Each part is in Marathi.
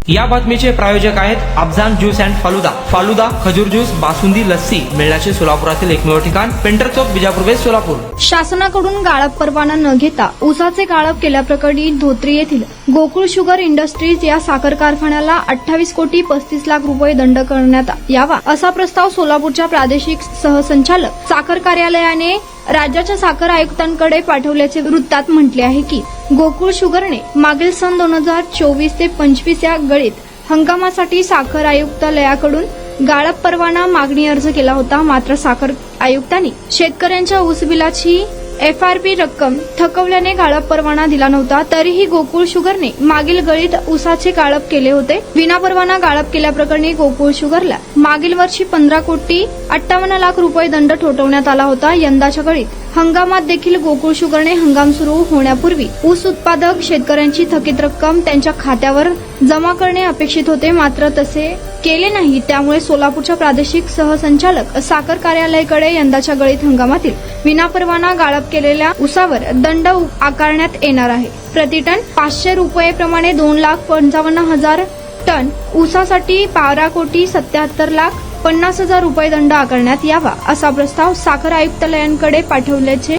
या बातमीचे प्रायोजक आहेत अफजान ज्यूस अँड फालुदा। फालुदा, खजूर ज्यूस, बासुंदी, लस्सी मिळण्याचे सोलापुरातील एकमेव ठिकाण पेंटर चौक, बिजापूर वेस्ट, सोलापूर। शासनाकडून गाळप परवाना न घेता ऊसाचे गाळप केल्याप्रकरणी धोत्री येथील गोकुळ शुगर इंडस्ट्रीज या साखर कारखान्याला 28 कोटी 35 लाख रुपये दंड करण्यात यावा असा प्रस्ताव सोलापूरच्या प्रादेशिक सहसंचालक साखर कार्यालयाने राज्याच्या साखर आयुक्तांकडे पाठवल्याचे वृत्तात म्हटले आहे की गोकुळ शुगरने मागील सन 2024 ते 25 या गळीत हंगामासाठी साखर आयुक्तालयाकडून गाळप परवाना मागणी अर्ज केला होता। मात्र साखर आयुक्तांनी शेतकऱ्यांच्या ऊस बिलाची FRP रक्कम थकवल्याने गाळप परवाना दिला नव्हता। तरीही गोकुळ शुगरने मागील गळीत ऊसाचे गाळप केले होते। विनापरवाना गाळप केल्याप्रकरणी गोकुळ शुगरला मागील वर्षी 15 कोटी 58 लाख रुपये दंड ठोठावण्यात आला होता। यंदाच्या गळीत हंगामात देखील गोकुळ शुगरने हंगाम सुरू होण्यापूर्वी ऊस उत्पादक शेतकऱ्यांची थकीत रक्कम त्यांच्या खात्यावर जमा करणे अपेक्षित होते, मात्र तसे केले नाही। त्यामुळे सोलापूरच्या प्रादेशिक सहसंचालक साखर कार्यालयाकडे यंदाच्या गळीत हंगामातील विनापरवाना गाळप केलेल्या ऊसावर दंड आकारण्यात येणार आहे। प्रतिटन 500 रुपये प्रमाणे 2,55,000 टन ऊसासाठी 12 कोटी 77 लाख 50,000 रुपये दंड आकारण्यात यावा असा प्रस्ताव साखर आयुक्तालयांकडे पाठवल्याचे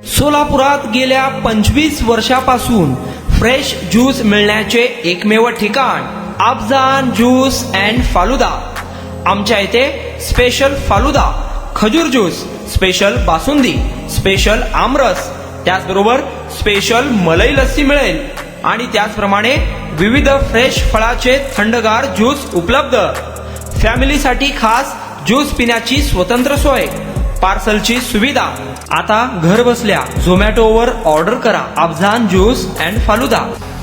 सोलापुरात गेल्या 25 वर्षापासून फ्रेश ज्यूस मिळण्याचे एकमेव ठिकाण अफजान ज्यूस अँड फालुदा। आमच्या इथे स्पेशल फालुदा, खजूर ज्यूस, स्पेशल बासुंदी, स्पेशल आमरस, त्याचबरोबर स्पेशल मलई लस्सी मिळेल आणि त्याचप्रमाणे विविध फ्रेश फळाचे थंडगार ज्यूस उपलब्ध। फॅमिलीसाठी खास ज्यूस पिण्याची स्वतंत्र सोय, पार्सलची सुविधा। आता घर बसल्या झोमॅटोवर ऑर्डर करा अफजान ज्यूस अँड फालुदा।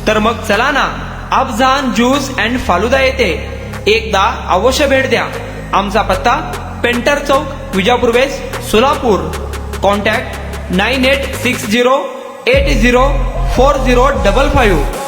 तर मग चला ना अफजान ज्यूस अँड फालुदा येथे एकदा अवश्य भेट द्या। आमचा पत्ता पेंटर चौक, बिजापूर वेस्ट, सोलापूर। कॉन्टॅक्ट 9860804055।